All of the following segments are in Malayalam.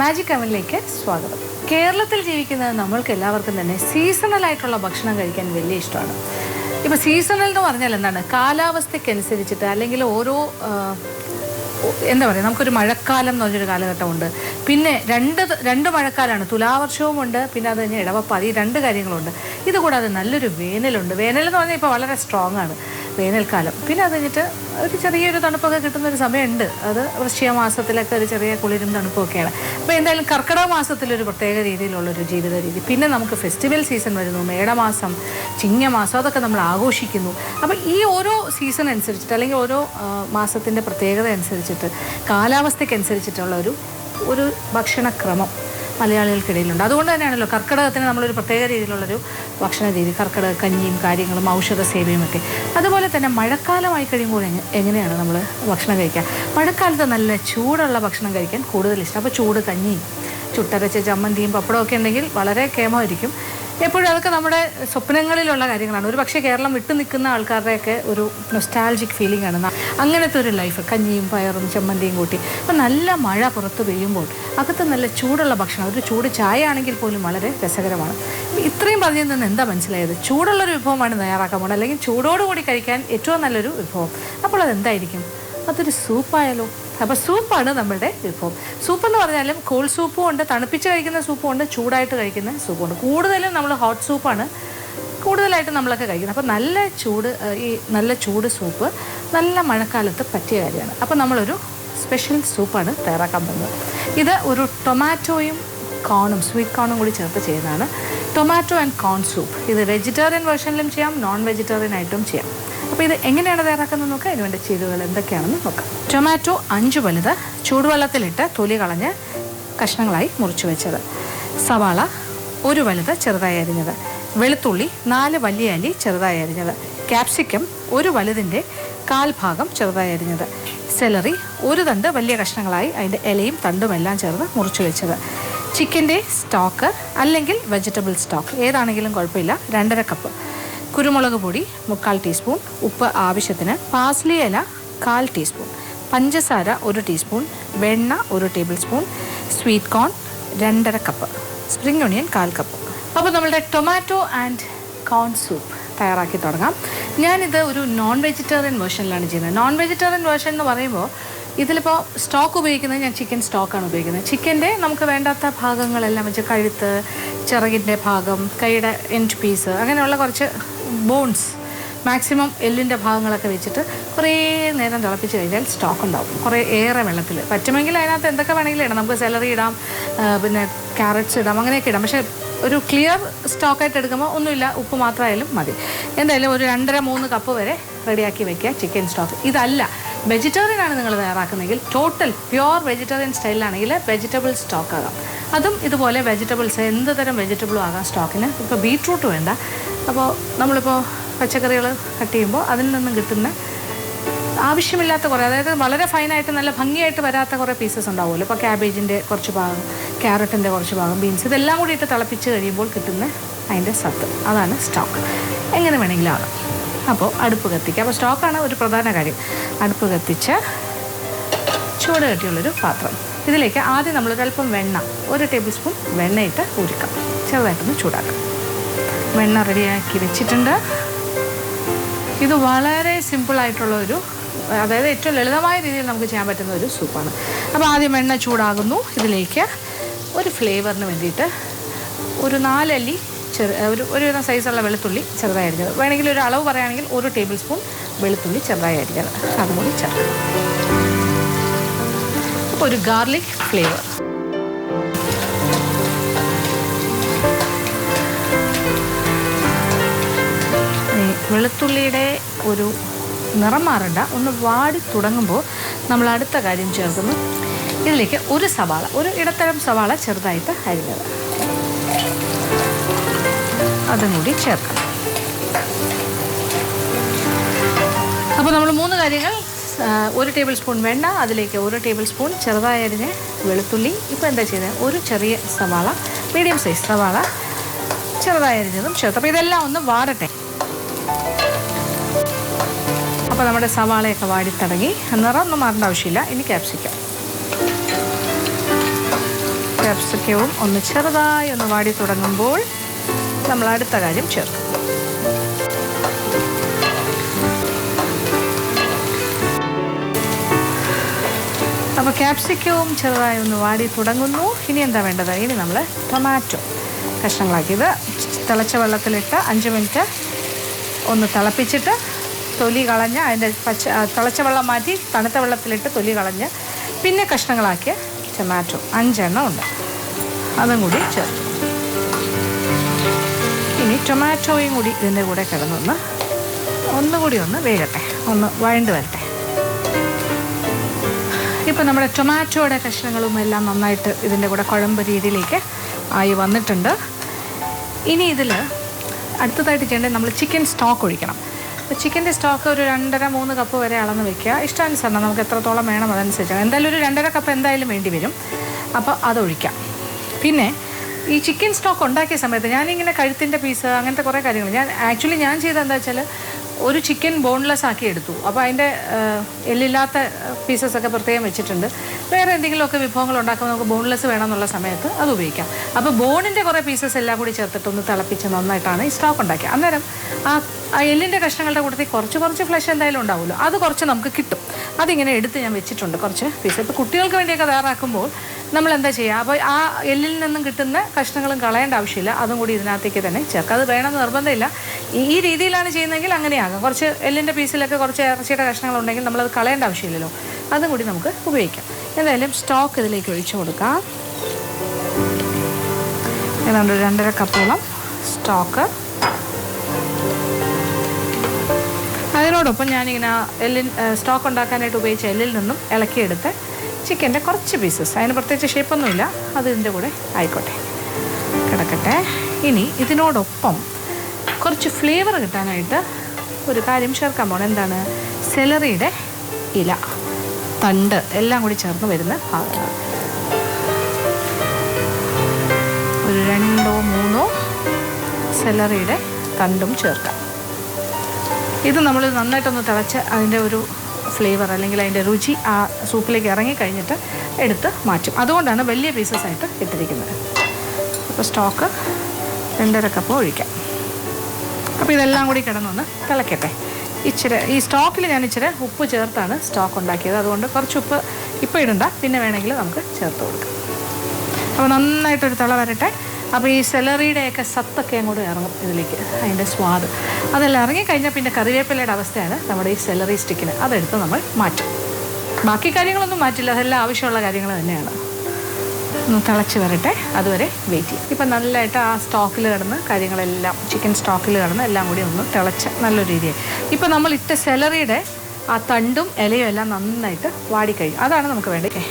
മാജിക് അവനിലേക്ക് സ്വാഗതം. കേരളത്തിൽ ജീവിക്കുന്ന നമ്മൾക്ക് എല്ലാവർക്കും തന്നെ സീസണലായിട്ടുള്ള ഭക്ഷണം കഴിക്കാൻ വലിയ ഇഷ്ടമാണ്. ഇപ്പോൾ സീസണൽ എന്ന് പറഞ്ഞാൽ എന്താണ്? കാലാവസ്ഥയ്ക്കനുസരിച്ചിട്ട് അല്ലെങ്കിൽ ഓരോ എന്താ പറയുക, നമുക്കൊരു മഴക്കാലം എന്ന് പറഞ്ഞൊരു കാലഘട്ടമുണ്ട്. പിന്നെ രണ്ട് മഴക്കാലമാണ്, തുലാവർഷവും ഉണ്ട്, പിന്നെ അത് കഴിഞ്ഞ് ഇടവപ്പാതി, ഈ രണ്ട് കാര്യങ്ങളുണ്ട്. ഇതുകൂടാതെ നല്ലൊരു വേനലുണ്ട്. വേനലെന്ന് പറഞ്ഞാൽ ഇപ്പോൾ വളരെ സ്ട്രോങ് ആണ് വേനൽക്കാലം. പിന്നെ അത് കഴിഞ്ഞിട്ട് ഒരു ചെറിയൊരു തണുപ്പൊക്കെ കിട്ടുന്നൊരു സമയമുണ്ട്. അത് വൃശ്ചിക മാസത്തിലൊക്കെ ഒരു ചെറിയ കുളിരും തണുപ്പൊക്കെയാണ്. അപ്പോൾ എന്തായാലും കർക്കിടക മാസത്തിലൊരു പ്രത്യേക രീതിയിലുള്ളൊരു ജീവിത രീതി. പിന്നെ നമുക്ക് ഫെസ്റ്റിവൽ സീസൺ വരുന്നു, മേടമാസം, ചിങ്ങമാസം, അതൊക്കെ നമ്മൾ ആഘോഷിക്കുന്നു. അപ്പോൾ ഈ ഓരോ സീസൺ അനുസരിച്ചിട്ട് അല്ലെങ്കിൽ ഓരോ മാസത്തിൻ്റെ പ്രത്യേകത അനുസരിച്ചിട്ട് കാലാവസ്ഥയ്ക്കനുസരിച്ചിട്ടുള്ള ഒരു ഭക്ഷണക്രമം മലയാളികൾക്കിടയിലുണ്ട്. അതുകൊണ്ട് തന്നെയാണല്ലോ കർക്കിടകത്തിന് നമ്മളൊരു പ്രത്യേക രീതിയിലുള്ളൊരു ഭക്ഷണ രീതി, കർക്കിടക കഞ്ഞിയും കാര്യങ്ങളും ഔഷധ സേവയും ഒക്കെ. അതുപോലെ തന്നെ മഴക്കാലമായി കഴിയുമ്പോൾ എങ്ങനെയാണ് നമ്മൾ ഭക്ഷണം കഴിക്കുക? മഴക്കാലത്ത് നല്ല ചൂടുള്ള ഭക്ഷണം കഴിക്കാൻ കൂടുതൽ ഇഷ്ടം. അപ്പോൾ ചൂട് കഞ്ഞിയും ചുട്ടരച്ച ചമ്മന്തിയും പപ്പടമൊക്കെ ഉണ്ടെങ്കിൽ വളരെ കേമമായിരിക്കും. എപ്പോഴും അതൊക്കെ നമ്മുടെ സ്വപ്നങ്ങളിലുള്ള കാര്യങ്ങളാണ്. ഒരു പക്ഷേ കേരളം വിട്ടു നിൽക്കുന്ന ആൾക്കാരുടെയൊക്കെ ഒരു നൊസ്റ്റാൾജിക് ഫീലിംഗ് ആണ് അങ്ങനത്തെ ഒരു ലൈഫ്. കഞ്ഞിയും പയറും ചമ്മന്തിയും കൂട്ടി അപ്പോൾ നല്ല മഴ പുറത്ത് പെയ്യുമ്പോൾ അകത്ത് നല്ല ചൂടുള്ള ഭക്ഷണം, ഒരു ചൂട് ചായ ആണെങ്കിൽ പോലും വളരെ രസകരമാണ്. ഇത്രയും പറഞ്ഞതിൽ നിന്ന് എന്താ മനസ്സിലായത്? ചൂടുള്ളൊരു വിഭവമാണ് തയ്യാറാക്കാൻ പോകുന്നത്, അല്ലെങ്കിൽ ചൂടോടുകൂടി കഴിക്കാൻ ഏറ്റവും നല്ലൊരു വിഭവം. അപ്പോൾ അതെന്തായിരിക്കും? അതൊരു സൂപ്പായാലോ? അപ്പോൾ സൂപ്പാണ് നമ്മളുടെ വിഭവം. സൂപ്പെന്ന് പറഞ്ഞാലും കോൾഡ് സൂപ്പും ഉണ്ട്, തണുപ്പിച്ച് കഴിക്കുന്ന സൂപ്പും ഉണ്ട്, ചൂടായിട്ട് കഴിക്കുന്ന സൂപ്പും ഉണ്ട്. കൂടുതലും നമ്മൾ ഹോട്ട് സൂപ്പാണ് കൂടുതലായിട്ട് നമ്മളൊക്കെ കഴിക്കുന്നത്. അപ്പോൾ നല്ല ചൂട് സൂപ്പ് നല്ല മഴക്കാലത്ത് പറ്റിയ കാര്യമാണ്. അപ്പോൾ നമ്മളൊരു സ്പെഷ്യൽ സൂപ്പാണ് തയ്യാറാക്കാൻ പോകുന്നത്. ഇത് ഒരു ടൊമാറ്റോയും കോണും, സ്വീറ്റ് കോണും കൂടി ചേർത്ത് ചെയ്യുന്നതാണ്. Tomato and cone soup. ഇത് വെജിറ്റേറിയൻ വേർഷനിലും ചെയ്യാം, നോൺ വെജിറ്റേറിയൻ ആയിട്ടും ചെയ്യാം. അപ്പോൾ ഇത് എങ്ങനെയാണ് തയ്യാറാക്കുന്നത് നോക്കാം. അതിനുവേണ്ട ചേരുവകൾ എന്തൊക്കെയാണെന്ന് നോക്കാം. ടൊമാറ്റോ 5 വലുത് ചൂടുവെള്ളത്തിലിട്ട് തൊലി കളഞ്ഞ് കഷ്ണങ്ങളായി മുറിച്ച് വെച്ചത്. സവാള 1 വലുത് ചെറുതായി അരിഞ്ഞത്. വെളുത്തുള്ളി 4 വലിയ അല്ലി ചെറുതായി അരിഞ്ഞത്. ക്യാപ്സിക്കം 1 വലുതിൻ്റെ 1/4 ഭാഗം ചെറുതായി അരിഞ്ഞത്. സെലറി 1 തണ്ട് വലിയ കഷ്ണങ്ങളായി അതിൻ്റെ ഇലയും തണ്ടും എല്ലാം ചേർന്ന് മുറിച്ച് വെച്ചത്. ചിക്കൻ്റെ സ്റ്റോക്ക് അല്ലെങ്കിൽ വെജിറ്റബിൾ സ്റ്റോക്ക് ഏതാണെങ്കിലും കുഴപ്പമില്ല, 2.5 കപ്പ്. കുരുമുളക് പൊടി 3/4 ടീസ്പൂൺ. ഉപ്പ് ആവശ്യത്തിന്. പാസ്ലി ഇല 1/4 ടീസ്പൂൺ. പഞ്ചസാര 1 ടീസ്പൂൺ. വെണ്ണ 1 table spoon. Sweet corn 2.5 cup. Spring onion 1/4 cup. അപ്പോൾ നമ്മളുടെ ടൊമാറ്റോ ആൻഡ് കോൺ സൂപ്പ് തയ്യാറാക്കി തുടങ്ങാം. ഞാനിത് ഒരു നോൺ വെജിറ്റേറിയൻ വേർഷനിലാണ് ചെയ്യുന്നത്. നോൺ വെജിറ്റേറിയൻ വേർഷൻ എന്ന് പറയുമ്പോൾ ഇതിലിപ്പോൾ സ്റ്റോക്ക് ഉപയോഗിക്കുന്നത് ഞാൻ ചിക്കൻ സ്റ്റോക്കാണ് ഉപയോഗിക്കുന്നത്. ചിക്കൻ്റെ നമുക്ക് വേണ്ടാത്ത ഭാഗങ്ങളെല്ലാം വെച്ച് കഴുത്ത്, ചിറകിൻ്റെ ഭാഗം, കൈയുടെ എൻഡ് പീസ്, അങ്ങനെയുള്ള കുറച്ച് ബോൺസ്, മാക്സിമം എല്ലിൻ്റെ ഭാഗങ്ങളൊക്കെ വെച്ചിട്ട് കുറേ നേരം തിളപ്പിച്ച് കഴിഞ്ഞാൽ സ്റ്റോക്ക് ഉണ്ടാവും. കുറേ ഏറെ വെള്ളത്തിൽ പറ്റുമെങ്കിൽ അതിനകത്ത് എന്തൊക്കെ വേണമെങ്കിലും ഇടാം. നമുക്ക് സെലറി ഇടാം, പിന്നെ ക്യാരറ്റ്സ് ഇടാം, അങ്ങനെയൊക്കെ ഇടാം. പക്ഷേ ഒരു ക്ലിയർ സ്റ്റോക്കായിട്ട് എടുക്കുമ്പോൾ ഒന്നുമില്ല, ഉപ്പ് മാത്രമായാലും മതി. എന്തായാലും ഒരു 2.5-3 കപ്പ് വരെ റെഡിയാക്കി വെക്കുക ചിക്കൻ സ്റ്റോക്ക്. ഇതല്ല, വെജിറ്റേറിയൻ ആണ് നിങ്ങൾ തയ്യാറാക്കുന്നതെങ്കിൽ, ടോട്ടൽ പ്യുവർ വെജിറ്റേറിയൻ സ്റ്റൈലിലാണെങ്കിൽ വെജിറ്റബിൾ സ്റ്റോക്ക് ആകാം. അതും ഇതുപോലെ വെജിറ്റബിൾസ് എന്ത് തരം വെജിറ്റബിളും ആകാം സ്റ്റോക്കിന്. ഇപ്പോൾ ബീട്രൂട്ട് വേണ്ട. അപ്പോൾ നമ്മളിപ്പോൾ പച്ചക്കറികൾ കട്ട് ചെയ്യുമ്പോൾ അതിൽ നിന്നും കിട്ടുന്ന ആവശ്യമില്ലാത്ത കുറേ, അതായത് വളരെ ഫൈനായിട്ട് നല്ല ഭംഗിയായിട്ട് വരാത്ത കുറേ പീസസ് ഉണ്ടാവുമല്ലോ. ഇപ്പോൾ ക്യാബേജിൻ്റെ കുറച്ച് ഭാഗം, ക്യാരറ്റിൻ്റെ കുറച്ച് ഭാഗം, ബീൻസ്, ഇതെല്ലാം കൂടി ഇട്ട് തിളപ്പിച്ച് കഴിയുമ്പോൾ കിട്ടുന്ന അതിൻ്റെ സത്ത്, അതാണ് സ്റ്റോക്ക്. എങ്ങനെ വേണമെങ്കിലും ആകാം. അപ്പോൾ അടുപ്പ് കത്തിക്കുക. അപ്പോൾ സ്റ്റോക്കാണ് ഒരു പ്രധാന കാര്യം. അടുപ്പ് കത്തിച്ച് ചൂട് കെട്ടിയുള്ളൊരു പാത്രം. ഇതിലേക്ക് ആദ്യം നമ്മൾ ഒരല്പം വെണ്ണ, 1 ടേബിൾ സ്പൂൺ വെണ്ണയിട്ട് ഉരുക്കാം. ചെറുതായിട്ടൊന്ന് ചൂടാക്കാം. വെണ്ണ റെഡിയാക്കി വെച്ചിട്ടുണ്ട്. ഇത് വളരെ സിമ്പിളായിട്ടുള്ളൊരു, അതായത് ഏറ്റവും ലളിതമായ രീതിയിൽ നമുക്ക് ചെയ്യാൻ പറ്റുന്ന ഒരു സൂപ്പാണ്. അപ്പോൾ ആദ്യം എണ്ണ ചൂടാകുന്നു. ഇതിലേക്ക് ഒരു ഫ്ലേവറിന് വേണ്ടിയിട്ട് ഒരു 4 അല്ലി ഒരു സൈസുള്ള വെളുത്തുള്ളി ചെറുതായി അരിഞ്ഞത്. വേണമെങ്കിൽ ഒരു അളവ് പറയുകയാണെങ്കിൽ 1 ടേബിൾ സ്പൂൺ വെളുത്തുള്ളി ചെറുതായി അരിഞ്ഞത്, അതും കൂടി ചേർക്കാം. അപ്പോൾ ഒരു ഗാർലിക് ഫ്ലേവർ. വെളുത്തുള്ളിയുടെ ഒരു നിറം മാറണ്ട, ഒന്ന് വാടി തുടങ്ങുമ്പോൾ നമ്മൾ അടുത്ത കാര്യം ചേർക്കുന്നു. ഇതിലേക്ക് ഒരു സവാള, ഒരു ഇടത്തരം സവാള ചെറുതായിട്ട് അരിഞ്ഞത്, അതും കൂടി ചേർക്കണം. അപ്പോൾ നമ്മൾ 3 കാര്യങ്ങൾ, 1 ടേബിൾ സ്പൂൺ വെണ്ണ, അതിലേക്ക് 1 ടേബിൾ സ്പൂൺ ചെറുതായി അരിഞ്ഞ് വെളുത്തുള്ളി. ഇപ്പോൾ എന്താ ചെയ്തത്? ഒരു ചെറിയ സവാള, മീഡിയം സൈസ് സവാള ചെറുതായി അരിഞ്ഞതും ചേർത്ത്. അപ്പോൾ ഇതെല്ലാം ഒന്ന് വാടട്ടെ. അപ്പോൾ നമ്മുടെ സവാളയൊക്കെ വാടി തുടങ്ങി. നിറം ഒന്നും മാറേണ്ട ആവശ്യമില്ല. ഇനി ക്യാപ്സിക്കം. ക്യാപ്സിക്കവും ഒന്ന് ചെറുതായി ഒന്ന് വാടി തുടങ്ങുമ്പോൾ നമ്മൾ അടുത്ത കാര്യം ചേർക്കും. അപ്പോൾ ക്യാപ്സിക്കവും ചെറുതായി ഒന്ന് വാടി തുടങ്ങുന്നു. ഇനി എന്താ വേണ്ടത്? ഇനി നമ്മൾ ടൊമാറ്റോ കഷ്ണങ്ങളാക്കിയത് തിളച്ച വെള്ളത്തിലിട്ട് 5 മിനിറ്റ് ഒന്ന് തിളപ്പിച്ചിട്ട് തൊലി കളഞ്ഞ് അതിൻ്റെ തിളച്ച വെള്ളം മാറ്റി തണുത്ത വെള്ളത്തിലിട്ട് തൊലി കളഞ്ഞ് പിന്നെ കഷ്ണങ്ങളാക്കിയ ടൊമാറ്റോ 5 എണ്ണം ഉണ്ട്, അതും കൂടി ചേർത്ത്. ഇനി ടൊമാറ്റോയും കൂടി ഇതിൻ്റെ കൂടെ കിടന്നൊന്ന് ഒന്നുകൂടി ഒന്ന് വേകട്ടെ, ഒന്ന് വഴണ്ട് വരട്ടെ. ഇപ്പം നമ്മുടെ ടൊമാറ്റോയുടെ കഷ്ണങ്ങളും എല്ലാം നന്നായിട്ട് ഇതിൻ്റെ കൂടെ കുഴമ്പ് രീതിയിലേക്ക് ആയി വന്നിട്ടുണ്ട്. ഇനി ഇതിൽ അടുത്തതായിട്ട് ചെയ്യേണ്ടത് നമ്മൾ ചിക്കൻ സ്റ്റോക്ക് ഒഴിക്കണം. അപ്പോൾ ചിക്കൻ്റെ സ്റ്റോക്ക് ഒരു 2.5-3 കപ്പ് വരെ അളന്ന് വെക്കുക. ഇഷ്ടാനുസരണം നമുക്ക് എത്രത്തോളം വേണം അതനുസരിച്ച്. എന്തായാലും ഒരു 2.5 കപ്പ് എന്തായാലും വേണ്ടി വരും. അപ്പോൾ അതൊഴിക്കാം. പിന്നെ ഈ ചിക്കൻ സ്റ്റോക്ക് ഉണ്ടാക്കിയ സമയത്ത് ഞാനിങ്ങനെ കഴുത്തിൻ്റെ പീസ് അങ്ങനത്തെ കുറേ കാര്യങ്ങൾ ഞാൻ ചെയ്തത് എന്താ വെച്ചാൽ ഒരു ചിക്കൻ ബോൺലെസ് ആക്കി എടുത്തു. അപ്പോൾ അതിൻ്റെ എല്ലില്ലാത്ത പീസസൊക്കെ പ്രത്യേകം വെച്ചിട്ടുണ്ട്. വേറെ എന്തെങ്കിലുമൊക്കെ വിഭവങ്ങൾ ഉണ്ടാക്കുമ്പോൾ നമുക്ക് ബോൺലെസ് വേണമെന്നുള്ള സമയത്ത് അത് ഉപയോഗിക്കാം. അപ്പോൾ ബോണിൻ്റെ കുറേ പീസസ് എല്ലാം കൂടി ചേർത്തിട്ടൊന്ന് തിളപ്പിച്ച് നന്നായിട്ടാണ് ഈ സ്റ്റോക്ക് ഉണ്ടാക്കിയത്. അന്നേരം ആ എല്ലിൻ്റെ കഷ്ണങ്ങളുടെ കൂട്ടത്തിൽ കുറച്ച് ഫ്ലഷ് എന്തായാലും ഉണ്ടാവുമല്ലോ, അത് കുറച്ച് നമുക്ക് കിട്ടും. അതിങ്ങനെ എടുത്ത് ഞാൻ വെച്ചിട്ടുണ്ട് കുറച്ച് പീസ്. ഇപ്പോൾ കുട്ടികൾക്ക് വേണ്ടിയൊക്കെ തയ്യാറാക്കുമ്പോൾ നമ്മൾ എന്താ ചെയ്യുക? അപ്പോൾ ആ എല്ലിൽ നിന്നും കിട്ടുന്ന കഷ്ണങ്ങളും കളയേണ്ട ആവശ്യമില്ല, അതും കൂടി ഇതിനകത്തേക്ക് തന്നെ ചേർക്കുക. അത് വേണമെന്ന് നിർബന്ധമില്ല. ഈ രീതിയിലാണ് ചെയ്യുന്നതെങ്കിൽ അങ്ങനെയാകാം. കുറച്ച് എല്ലിൻ്റെ പീസിലൊക്കെ കുറച്ച് ഇറച്ചിയുടെ കഷ്ണങ്ങളുണ്ടെങ്കിൽ നമ്മളത് കളയേണ്ട ആവശ്യമില്ലല്ലോ, അതും കൂടി നമുക്ക് ഉപയോഗിക്കാം. എന്തായാലും സ്റ്റോക്ക് ഇതിലേക്ക് ഒഴിച്ചു കൊടുക്കാം. ഏതാണ്ട് 2.5 കപ്പോളം സ്റ്റോക്ക്. അതിനോടൊപ്പം ഞാനിങ്ങനെ സ്റ്റോക്ക് ഉണ്ടാക്കാനായിട്ട് ഉപയോഗിച്ച എല്ലിൽ നിന്നും ഇളക്കിയെടുത്ത് ചിക്കൻ്റെ കുറച്ച് പീസസ്, അതിന് പ്രത്യേകിച്ച് ഷേപ്പൊന്നുമില്ല, അത് ഇതിൻ്റെ കൂടെ ആയിക്കോട്ടെ, കിടക്കട്ടെ. ഇനി ഇതിനോടൊപ്പം കുറച്ച് ഫ്ലേവർ കിട്ടാനായിട്ട് ഒരു കാര്യം ചേർക്കാൻ പോകണം. എന്താണ്? സെലറിയുടെ ഇല, തണ്ട് എല്ലാം കൂടി ചേർന്ന് വരുന്ന ഭാഗങ്ങൾ ഒരു 2-3 സെലറിയുടെ തണ്ടും ചേർക്കാം. ഇത് നമ്മൾ നന്നായിട്ടൊന്ന് തിളച്ച് അതിൻ്റെ ഒരു ഫ്ലേവർ അല്ലെങ്കിൽ അതിൻ്റെ രുചി ആ സൂപ്പിലേക്ക് ഇറങ്ങിക്കഴിഞ്ഞിട്ട് എടുത്ത് മാറ്റും. അതുകൊണ്ടാണ് വലിയ പീസസ് ആയിട്ട് ഇട്ടിരിക്കുന്നത്. അപ്പോൾ സ്റ്റോക്ക് 2.5 കപ്പ് ഒഴിക്കാം. അപ്പോൾ ഇതെല്ലാം കൂടി കിടന്നൊന്ന് തിളക്കട്ടെ. ഈ സ്റ്റോക്കിൽ ഞാൻ ഇച്ചിരി ഉപ്പ് ചേർത്താണ് സ്റ്റോക്ക് ഉണ്ടാക്കിയത്. അതുകൊണ്ട് കുറച്ച് ഉപ്പ് ഇപ്പോൾ ഇടണ്ട, പിന്നെ വേണമെങ്കിൽ നമുക്ക് ചേർത്ത് കൊടുക്കാം. അപ്പോൾ നന്നായിട്ടൊരു തിള വരട്ടെ. അപ്പോൾ ഈ സെലറിയുടെയൊക്കെ സത്തൊക്കെ അങ്ങോട്ട് ഇറങ്ങും ഇതിലേക്ക്, അതിൻ്റെ സ്വാദ് അതെല്ലാം ഇറങ്ങിക്കഴിഞ്ഞാൽ പിന്നെ കറിവേപ്പിലയുടെ അവസ്ഥയാണ് നമ്മുടെ ഈ സെലറി സ്റ്റിക്കിന്. അതെടുത്ത് നമ്മൾ മാറ്റും. ബാക്കി കാര്യങ്ങളൊന്നും മാറ്റില്ല, അതെല്ലാം ആവശ്യമുള്ള കാര്യങ്ങൾ തന്നെയാണ്. ഒന്ന് തിളച്ച് വരട്ടെ, അതുവരെ വെയിറ്റ് ചെയ്യും. ഇപ്പം നല്ലതായിട്ട് ആ സ്റ്റോക്കിൽ കിടന്ന് കാര്യങ്ങളെല്ലാം ചിക്കൻ സ്റ്റോക്കിൽ കിടന്ന് എല്ലാം കൂടി ഒന്ന് തിളച്ച് നല്ലൊരു രീതിയായി. ഇപ്പം നമ്മൾ ഇട്ട സെലറിയുടെ ആ തണ്ടും ഇലയും എല്ലാം നന്നായിട്ട് വാടിക്കഴിയും. അതാണ് നമുക്ക് വേണ്ടത്.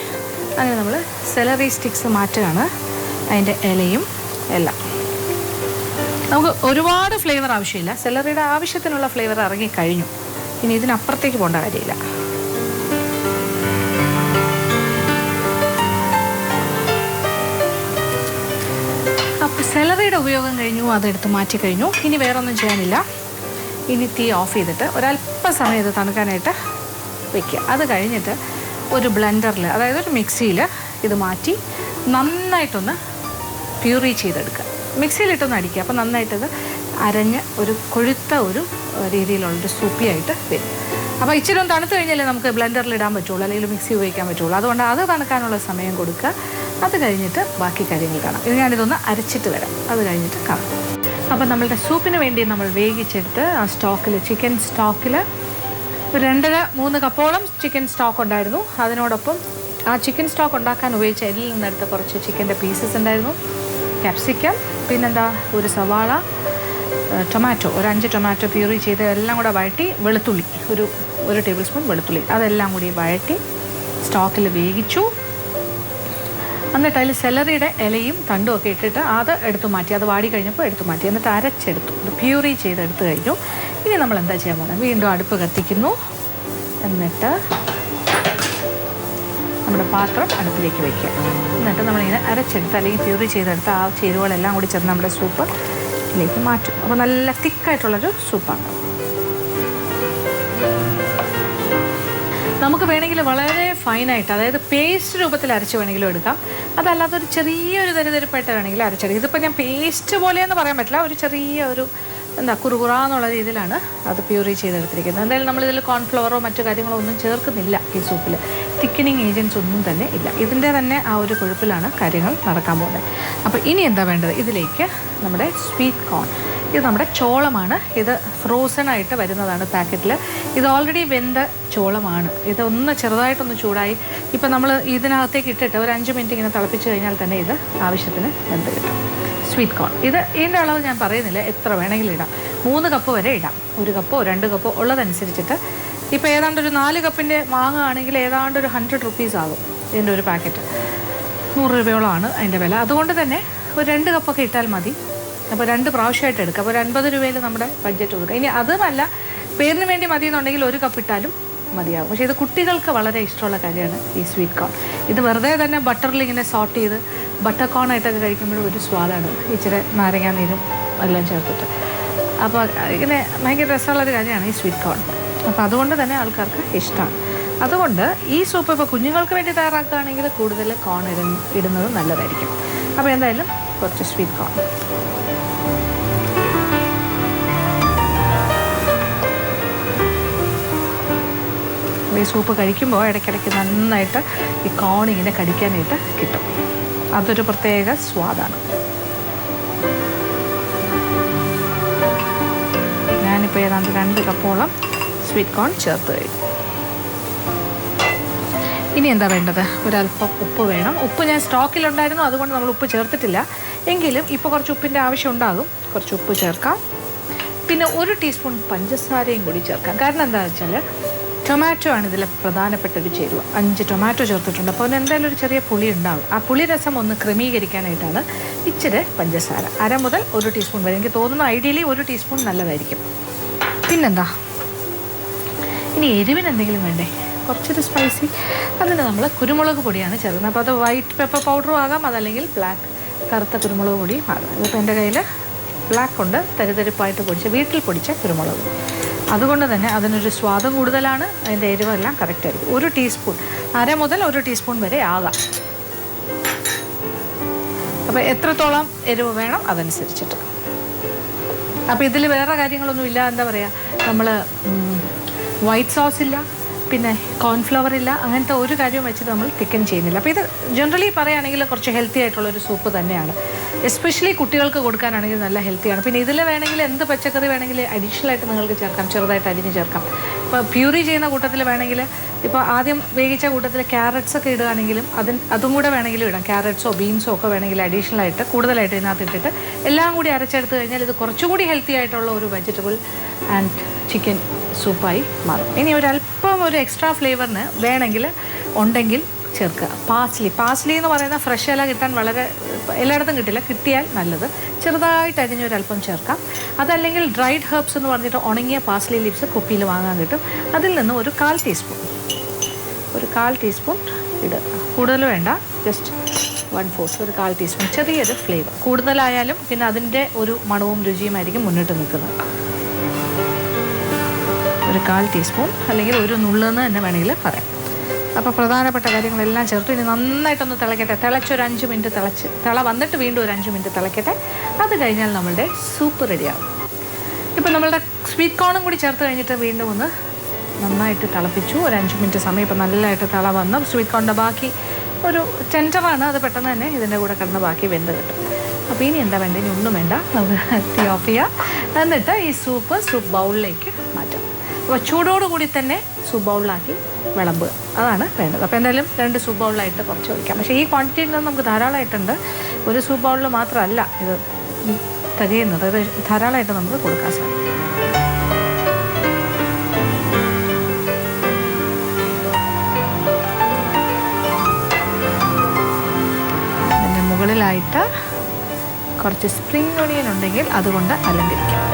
അങ്ങനെ നമ്മൾ സെലറി സ്റ്റിക്സ് മാറ്റുകയാണ്, അതിൻ്റെ ഇലയും എല്ലാം. നമുക്ക് ഒരുപാട് ഫ്ലേവർ ആവശ്യമില്ല, സെലറിയുടെ ആവശ്യത്തിനുള്ള ഫ്ലേവർ ഇറങ്ങിക്കഴിഞ്ഞു. ഇനി ഇതിനപ്പുറത്തേക്ക് പോകേണ്ട കാര്യമില്ല. അപ്പോൾ സെലറിയുടെ ഉപയോഗം കഴിഞ്ഞു, അതെടുത്ത് മാറ്റി കഴിഞ്ഞു. ഇനി വേറൊന്നും ചെയ്യാനില്ല. ഇനി തീ ഓഫ് ചെയ്തിട്ട് ഒരല്പസമയം ഇത് തണുക്കാനായിട്ട് വയ്ക്കുക. അത് കഴിഞ്ഞിട്ട് ഒരു ബ്ലെൻഡറിൽ, അതായത് ഒരു മിക്സിയിൽ ഇത് മാറ്റി നന്നായിട്ടൊന്ന് പ്യൂറി ചെയ്തെടുക്കുക. മിക്സിയിലിട്ടൊന്ന് അടിക്കുക. അപ്പോൾ നന്നായിട്ടത് അരഞ്ഞ് ഒരു കൊഴുത്ത ഒരു രീതിയിലുള്ളൊരു സൂപ്പിയായിട്ട് വരും. അപ്പോൾ ഇച്ചിരി ഒന്ന് തണുത്ത് കഴിഞ്ഞാലേ നമുക്ക് ബ്ലെൻഡറിൽ ഇടാൻ പറ്റുള്ളൂ, അല്ലെങ്കിൽ മിക്സി ഉപയോഗിക്കാൻ പറ്റുള്ളൂ. അതുകൊണ്ട് അത് തണുക്കാനുള്ള സമയം കൊടുക്കുക. അത് കഴിഞ്ഞിട്ട് ബാക്കി കാര്യങ്ങൾ കാണാം. ഇത് ഞാനിതൊന്ന് അരച്ചിട്ട് വരാം, അത് കഴിഞ്ഞിട്ട് കാണാം. അപ്പോൾ നമ്മളുടെ സൂപ്പിന് വേണ്ടി നമ്മൾ വേവിച്ചെടുത്ത് ആ സ്റ്റോക്കിൽ, ചിക്കൻ സ്റ്റോക്കിൽ 2.5-3 കപ്പോളം ചിക്കൻ സ്റ്റോക്ക് ഉണ്ടായിരുന്നു. അതിനോടൊപ്പം ആ ചിക്കൻ സ്റ്റോക്ക് ഉണ്ടാക്കാൻ ഉപയോഗിച്ച എല്ലിൽ നിന്നെടുത്ത് കുറച്ച് ചിക്കൻ്റെ പീസസ് ഉണ്ടായിരുന്നു, ക്യാപ്സിക്കം, പിന്നെന്താ ഒരു സവാള, ടൊമാറ്റോ, ഒരു 5 ടൊമാറ്റോ പ്യൂറി ചെയ്ത് എല്ലാം കൂടെ വഴറ്റി, വെളുത്തുള്ളി ഒരു ടേബിൾ സ്പൂൺ വെളുത്തുള്ളി, അതെല്ലാം കൂടി വഴറ്റി സ്റ്റോക്കിൽ വേവിച്ചു. എന്നിട്ട് അതിൽ സെലറിയുടെ ഇലയും തണ്ടും ഒക്കെ ഇട്ടിട്ട് അത് എടുത്തു മാറ്റി, അത് വാടി കഴിഞ്ഞപ്പോൾ എടുത്തു മാറ്റി, എന്നിട്ട് അരച്ചെടുത്തു, അത് പ്യൂറി ചെയ്തെടുത്ത് കഴിഞ്ഞു. ഇനി നമ്മൾ എന്താ ചെയ്യാൻ പോകുന്നത്? വീണ്ടും അടുപ്പ് കത്തിക്കുന്നു. എന്നിട്ട് നമ്മുടെ പാത്രം അടുപ്പിലേക്ക് വയ്ക്കുക. എന്നിട്ട് നമ്മളിങ്ങനെ അരച്ചെടുത്ത് അല്ലെങ്കിൽ പ്യൂറി ചെയ്തെടുത്ത് ആ ചേരുവകളെല്ലാം കൂടി ചേർന്ന് നമ്മുടെ സൂപ്പ് ഇതിലേക്ക് മാറ്റും. അപ്പോൾ നല്ല തിക്കായിട്ടുള്ളൊരു സൂപ്പാണ്. നമുക്ക് വേണമെങ്കിൽ വളരെ ഫൈനായിട്ട്, അതായത് പേസ്റ്റ് രൂപത്തിൽ അരച്ച് വേണമെങ്കിലും എടുക്കാം. അതല്ലാതെ ഒരു ചെറിയൊരു തരിതരിപ്പായിട്ട് വേണമെങ്കിൽ അരച്ചെടുക്കും. ഇതിപ്പോൾ ഞാൻ പേസ്റ്റ് പോലെയെന്ന് പറയാൻ പറ്റില്ല, ഒരു ചെറിയ ഒരു കുറുകുറാന്നുള്ള രീതിയിലാണ് അത് പ്യൂറി ചെയ്തെടുത്തിരിക്കുന്നത്. എന്തായാലും നമ്മളിതിൽ കോൺഫ്ലവറോ മറ്റു കാര്യങ്ങളോ ഒന്നും ചേർക്കുന്നില്ല ഈ സൂപ്പിൽ. തിക്കനിങ് ഏജൻറ്റ്സ് ഒന്നും തന്നെ ഇല്ല. ഇതിൻ്റെ തന്നെ ആ ഒരു കൊഴുപ്പിലാണ് കാര്യങ്ങൾ നടക്കാൻ പോകുന്നത്. അപ്പോൾ ഇനി എന്താ വേണ്ടത്? ഇതിലേക്ക് നമ്മുടെ സ്വീറ്റ് കോൺ, ഇത് നമ്മുടെ ചോളമാണ്. ഇത് ഫ്രോസൺ ആയിട്ട് വരുന്നതാണ് പാക്കറ്റിൽ. ഇത് ഓൾറെഡി വെന്ത ചോളമാണ്. ഇതൊന്ന് ചെറുതായിട്ടൊന്ന് ചൂടായി ഇപ്പം നമ്മൾ ഇതിനകത്തേക്ക് ഇട്ടിട്ട് ഒരു 5 മിനിറ്റ് ഇങ്ങനെ തിളപ്പിച്ച് കഴിഞ്ഞാൽ തന്നെ ഇത് ആവശ്യത്തിന് വെന്ത് കിട്ടും. സ്വീറ്റ് കോൺ ഇതിൻ്റെ അളവ് ഞാൻ പറയുന്നില്ല, എത്ര വേണമെങ്കിലും ഇടാം. 3 കപ്പ് വരെ ഇടാം. 1 കപ്പോ 2 കപ്പോ ഉള്ളതനുസരിച്ചിട്ട്. ഇപ്പോൾ ഏതാണ്ട് ഒരു 4 കപ്പിൻ്റെ വാങ്ങുകയാണെങ്കിൽ ഏതാണ്ട് ഒരു 100 റുപ്പീസ് ആകും ഇതിൻ്റെ ഒരു പാക്കറ്റ്. 100 രൂപയോളമാണ് അതിൻ്റെ വില. അതുകൊണ്ട് തന്നെ ഒരു 2 കപ്പൊക്കെ ഇട്ടാൽ മതി. അപ്പോൾ 2 പ്രാവശ്യമായിട്ട് എടുക്കുക. അപ്പോൾ ഒരു 50 രൂപയിൽ നമ്മുടെ ബഡ്ജറ്റ് കൊടുക്കുക. ഇനി അതുമല്ല, പേരിന് വേണ്ടി മതി എന്നുണ്ടെങ്കിൽ 1 കപ്പ് ഇട്ടാലും മതിയാകും. പക്ഷേ ഇത് കുട്ടികൾക്ക് വളരെ ഇഷ്ടമുള്ള കാര്യമാണ് ഈ സ്വീറ്റ് കോൺ. ഇത് വെറുതെ തന്നെ ബട്ടറിൽ ഇങ്ങനെ സോട്ട് ചെയ്ത് ബട്ടർ കോണായിട്ടൊക്കെ കഴിക്കുമ്പോഴും ഒരു സ്വാദാണ്, ഇച്ചിരി നാരങ്ങാ നീരും എല്ലാം ചേർത്തിട്ട്. അപ്പോൾ ഇങ്ങനെ ഭയങ്കര രസമുള്ളൊരു കാര്യമാണ് ഈ സ്വീറ്റ് കോൺ. അപ്പോൾ അതുകൊണ്ട് തന്നെ ആൾക്കാർക്ക് ഇഷ്ടമാണ്. അതുകൊണ്ട് ഈ സൂപ്പ് ഇപ്പോൾ കുഞ്ഞുങ്ങൾക്ക് വേണ്ടി തയ്യാറാക്കുകയാണെങ്കിൽ കൂടുതൽ കോൺ ഇടുന്നത് നല്ലതായിരിക്കും. അപ്പോൾ എന്തായാലും കുറച്ച് സ്വീറ്റ് കോൺ. ഈ സൂപ്പ് കഴിക്കുമ്പോൾ ഇടയ്ക്കിടയ്ക്ക് നന്നായിട്ട് ഈ കോൺ ഇങ്ങനെ കടിക്കാനായിട്ട് കിട്ടും. അതൊരു പ്രത്യേക സ്വാദാണ്. ഞാനിപ്പോൾ ഏതാണ്ട് 2 കപ്പോളം സ്വീറ്റ് കോൺ ചേർത്ത് കഴിഞ്ഞു. ഇനി എന്താ വേണ്ടത്? ഒരല്പം ഉപ്പ് വേണം. ഉപ്പ് ഞാൻ സ്റ്റോക്കിലുണ്ടായിരുന്നു, അതുകൊണ്ട് നമ്മൾ ഉപ്പ് ചേർത്തിട്ടില്ല. എങ്കിലും ഇപ്പോൾ കുറച്ച് ഉപ്പിൻ്റെ ആവശ്യം ഉണ്ടാകും. കുറച്ച് ഉപ്പ് ചേർക്കാം. പിന്നെ 1 ടീസ്പൂൺ പഞ്ചസാരയും കൂടി ചേർക്കാം. കാരണം എന്താണെന്ന് വെച്ചാൽ ടൊമാറ്റോ ആണ് ഇതിലെ പ്രധാനപ്പെട്ട ഒരു ചേരുവ. 5 ടൊമാറ്റോ ചേർത്തിട്ടുണ്ട്. അപ്പോൾ എന്തായാലും ഒരു ചെറിയ പുളി ഉണ്ടാകും. ആ പുളി രസം ഒന്ന് ക്രമീകരിക്കാനായിട്ടാണ് ഇച്ചിരി പഞ്ചസാര. 1/2 മുതൽ 1 ടീസ്പൂൺ വരെ. എനിക്ക് തോന്നുന്നു ഐഡിയലി 1 ടീസ്പൂൺ നല്ലതായിരിക്കും. പിന്നെന്താ, ഇനി എരിവിന് എന്തെങ്കിലും വേണ്ടേ? കുറച്ചൊരു സ്പൈസി. അതിന് നമ്മൾ കുരുമുളക് പൊടിയാണ് ചേർക്കുന്നത്. അപ്പോൾ അത് വൈറ്റ് പെപ്പർ പൗഡറും ആകാം, അതല്ലെങ്കിൽ ബ്ലാക്ക് കറുത്ത കുരുമുളക് പൊടിയും ആകാം. ഇതിപ്പോൾ എൻ്റെ കയ്യിൽ ബ്ലാക്ക് കൊണ്ട് തരിതരിപ്പായിട്ട് വീട്ടിൽ പൊടിച്ച കുരുമുളക്. അതുകൊണ്ട് തന്നെ അതിനൊരു സ്വാദം കൂടുതലാണ്. അതിൻ്റെ എരിവെല്ലാം കറക്റ്റായിരിക്കും. 1 ടീസ്പൂൺ, 1/2 മുതൽ 1 ടീസ്പൂൺ വരെ ആകാം. അപ്പോൾ എത്രത്തോളം എരിവ് വേണം അതനുസരിച്ചിട്ട്. അപ്പോൾ ഇതിൽ വേറെ കാര്യങ്ങളൊന്നും ഇല്ല. എന്താ പറയുക, നമ്മൾ വൈറ്റ് സോസ് ഇല്ല, പിന്നെ കോൺഫ്ലവർ ഇല്ല, അങ്ങനത്തെ ഒരു കാര്യവും വെച്ചിട്ട് നമ്മൾ തിക്കൻ ചെയ്യുന്നില്ല. അപ്പോൾ ഇത് ജനറലി പറയുകയാണെങ്കിൽ കുറച്ച് ഹെൽത്തി ആയിട്ടുള്ളൊരു സൂപ്പ് തന്നെയാണ്. എസ്പെഷ്യലി കുട്ടികൾക്ക് കൊടുക്കാനാണെങ്കിൽ നല്ല ഹെൽത്തിയാണ്. പിന്നെ ഇതിൽ വേണമെങ്കിൽ എന്ത് പച്ചക്കറി വേണമെങ്കിൽ അഡീഷണൽ ആയിട്ട് നിങ്ങൾക്ക് ചേർക്കാം, ചെറുതായിട്ട് അരിഞ്ഞ് ചേർക്കാം. ഇപ്പോൾ പ്യൂറി ചെയ്യുന്ന കൂട്ടത്തിൽ വേണമെങ്കിൽ, ഇപ്പോൾ ആദ്യം വേവിച്ച കൂട്ടത്തിൽ ക്യാരറ്റ്സ് ഒക്കെ ഇടുകയാണെങ്കിലും അതും കൂടെ വേണമെങ്കിലും ഇടാം. ക്യാരറ്റ്സോ ബീൻസോ ഒക്കെ വേണമെങ്കിൽ അഡീഷണൽ ആയിട്ട് കൂടുതലായിട്ട് ഇതിനകത്ത് ഇട്ടിട്ട് എല്ലാം കൂടി അരച്ചെടുത്ത് കഴിഞ്ഞാൽ ഇത് കുറച്ചുകൂടി ഹെൽത്തി ആയിട്ടുള്ള ഒരു വെജിറ്റബിൾ ആൻഡ് ചിക്കൻ സൂപ്പായി മാറും. ഇനി ഒരല്പം ഒരു എക്സ്ട്രാ ഫ്ലേവറിന് വേണമെങ്കിൽ ഉണ്ടെങ്കിൽ ചേർക്കുക. പാസ്ലി എന്ന് പറയുന്ന ഫ്രഷ് ഇല കിട്ടാൻ വളരെ എല്ലായിടത്തും കിട്ടില്ല, കിട്ടിയാൽ നല്ലത്. ചെറുതായിട്ട് അരിഞ്ഞ് ഒരല്പം ചേർക്കാം. അതല്ലെങ്കിൽ ഡ്രൈഡ് ഹെർബ്സ് എന്ന് പറഞ്ഞിട്ട് ഉണങ്ങിയ പാസ്ലി ലീവ്സ് കുപ്പിയിൽ വാങ്ങാൻ കിട്ടും. അതിൽ നിന്ന് ഒരു 1/4 ടീസ്പൂൺ ഇടുക. കൂടുതൽ വേണ്ട, ജസ്റ്റ് 1/4, ഒരു 1/4 ടീസ്പൂൺ. ചെറിയൊരു ഫ്ലേവർ. കൂടുതലായാലും പിന്നെ അതിൻ്റെ ഒരു മണവും രുചിയുമായിരിക്കും മുന്നിട്ട് നിൽക്കുന്നത്. ഒരു 1/4 ടീസ്പൂൺ, അല്ലെങ്കിൽ ഒരു നുള്ളെന്ന് തന്നെ വേണമെങ്കിൽ പറയാം. അപ്പോൾ പ്രധാനപ്പെട്ട കാര്യങ്ങളെല്ലാം ചേർത്തു. ഇനി നന്നായിട്ടൊന്ന് തിളക്കട്ടെ. തിളച്ചൊരു 5 മിനിറ്റ് തിള വന്നിട്ട് വീണ്ടും ഒരു 5 മിനിറ്റ് തിളക്കട്ടെ. അത് കഴിഞ്ഞാൽ നമ്മളുടെ സൂപ്പ് റെഡിയാവും. ഇപ്പോൾ നമ്മളുടെ സ്വീറ്റ് കോണും കൂടി ചേർത്ത് കഴിഞ്ഞിട്ട് വീണ്ടും ഒന്ന് നന്നായിട്ട് തിളപ്പിച്ചു. ഒരു 5 മിനിറ്റ് സമയം. ഇപ്പോൾ നല്ലതായിട്ട് തിള വന്ന് സ്വീറ്റ് കോണിൻ്റെ ബാക്കി ഒരു ടെൻഡറാണ്, അത് പെട്ടെന്ന് തന്നെ ഇതിൻ്റെ കൂടെ കിടന്ന് ബാക്കി വെന്ത് കിട്ടും. അപ്പോൾ ഇനി എന്താ വേണ്ടത്? ഇനി ഒന്നും വേണ്ട, നമുക്ക് തീ ഓഫ് ചെയ്യാം. എന്നിട്ട് ഈ സൂപ്പ് ബൗളിലേക്ക് മാറ്റാം. അപ്പോൾ ചൂടോടുകൂടി തന്നെ സൂപ്പ് ബൗളിലാക്കി വിളമ്പുക, അതാണ് വേണ്ടത്. അപ്പോൾ എന്തായാലും 2 സൂപ്പ് ബൗളിലായിട്ട് കുറച്ച് ഒഴിക്കാം. പക്ഷേ ഈ ക്വാണ്ടിറ്റിയിൽ നിന്ന് നമുക്ക് ധാരാളമായിട്ടുണ്ട്. ഒരു സൂപ്പ് ബൗളിൽ മാത്രമല്ല ഇത് തികയുന്നത്, ഇത് ധാരാളമായിട്ട് നമുക്ക് കൊടുക്കാൻ സാധിക്കും. അതിൻ്റെ മുകളിലായിട്ട് കുറച്ച് സ്പ്രിംഗ് ഒണിയൻ ഉണ്ടെങ്കിൽ അതുകൊണ്ട് അലങ്കരിക്കാം.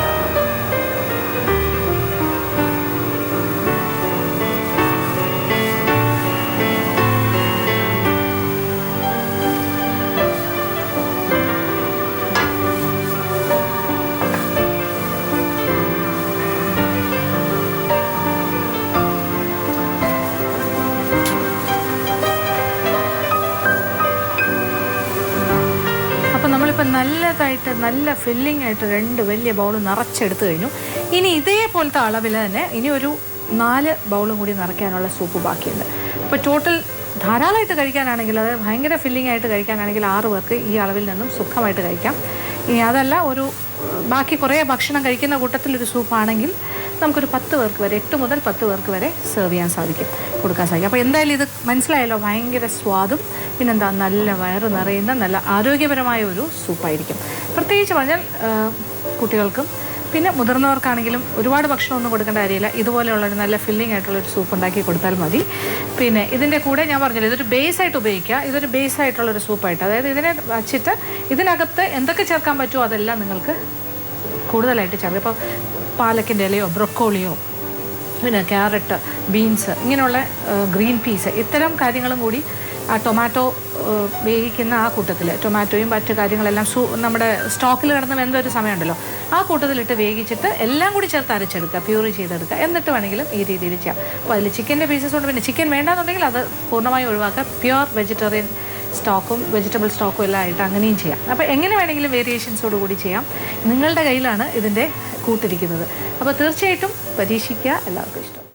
വലുതായിട്ട് നല്ല ഫില്ലിംഗ് ആയിട്ട് 2 വലിയ ബൗൾ നിറച്ചെടുത്ത് കഴിഞ്ഞു. ഇനി ഇതേപോലത്തെ അളവിൽ തന്നെ ഇനി ഒരു 4 ബൗളും കൂടി നിറയ്ക്കാനുള്ള സൂപ്പ് ബാക്കിയുണ്ട്. അപ്പോൾ ടോട്ടൽ ധാരാളമായിട്ട് കഴിക്കാനാണെങ്കിൽ, അത് ഭയങ്കര ഫില്ലിംഗ് ആയിട്ട് കഴിക്കാനാണെങ്കിൽ 6 പേർക്ക് ഈ അളവിൽ നിന്നും സുഖമായിട്ട് കഴിക്കാം. ഇനി അതല്ല, ഒരു ബാക്കി കുറേ ഭക്ഷണം കഴിക്കുന്ന കൂട്ടത്തിലൊരു സൂപ്പാണെങ്കിൽ നമുക്കൊരു 10 പേർക്ക് വരെ, 8 മുതൽ 10 പേർക്ക് വരെ സെർവ് ചെയ്യാൻ സാധിക്കും, കൊടുക്കാൻ സാധിക്കും. അപ്പോൾ എന്തായാലും ഇത് മനസ്സിലായല്ലോ, ഭയങ്കര സ്വാദും പിന്നെന്താ നല്ല വയറ് നിറയുന്ന നല്ല ആരോഗ്യപരമായ ഒരു സൂപ്പായിരിക്കും. പ്രത്യേകിച്ച് പറഞ്ഞാൽ കുട്ടികൾക്കും പിന്നെ മുതിർന്നവർക്കാണെങ്കിലും ഒരുപാട് ഭക്ഷണമൊന്നും കൊടുക്കേണ്ട കാര്യമില്ല. ഇതുപോലെയുള്ളൊരു നല്ല ഫില്ലിംഗ് ആയിട്ടുള്ളൊരു സൂപ്പ് ഉണ്ടാക്കി കൊടുത്താൽ മതി. പിന്നെ ഇതിൻ്റെ കൂടെ ഞാൻ പറഞ്ഞില്ല, ഇതൊരു ബേസായിട്ട് ഉപയോഗിക്കുക. ഇതൊരു ബേസായിട്ടുള്ളൊരു സൂപ്പായിട്ട്, അതായത് ഇതിനെ വച്ചിട്ട് ഇതിനകത്ത് എന്തൊക്കെ ചേർക്കാൻ പറ്റുമോ അതെല്ലാം നിങ്ങൾക്ക് കൂടുതലായിട്ട് ചേർക്കാം. ഇപ്പോൾ പാലക്കിൻ്റെ ഇലയോ ബ്രൊക്കോളിയോ പിന്നെ ക്യാരറ്റ്, ബീൻസ്, ഇങ്ങനെയുള്ള ഗ്രീൻ പീസ്, ഇത്തരം കാര്യങ്ങളും കൂടി ആ ടൊമാറ്റോ വേവിക്കുന്ന ആ കൂട്ടത്തിൽ, ടൊമാറ്റോയും മറ്റു കാര്യങ്ങളെല്ലാം നമ്മുടെ സ്റ്റോക്കിൽ കിടന്ന് വെന്തൊരു സമയമുണ്ടല്ലോ, ആ കൂട്ടത്തിലിട്ട് വേവിച്ചിട്ട് എല്ലാം കൂടി ചേർത്ത് അരച്ചെടുക്കുക, പ്യൂറി ചെയ്തെടുക്കുക. എന്നിട്ട് വേണമെങ്കിലും ഈ രീതിയിൽ ചെയ്യാം. അപ്പോൾ അതിൽ ചിക്കൻ്റെ പീസസ് കൊണ്ട്, പിന്നെ ചിക്കൻ വേണ്ടാന്നുണ്ടെങ്കിൽ അത് പൂർണ്ണമായും ഒഴിവാക്കുക. പ്യുവർ വെജിറ്റേറിയൻ സ്റ്റോക്കും വെജിറ്റബിൾ സ്റ്റോക്കും എല്ലാം ആയിട്ട് അങ്ങനെയും ചെയ്യാം. അപ്പോൾ എങ്ങനെ വേണമെങ്കിലും വേരിയേഷൻസോട് കൂടി ചെയ്യാം. നിങ്ങളുടെ കയ്യിലാണ് ഇതിൻ്റെ കൂട്ടിരിക്കുന്നത്. അപ്പോൾ തീർച്ചയായിട്ടും പരീക്ഷിക്കുക, എല്ലാവർക്കും ഇഷ്ടം.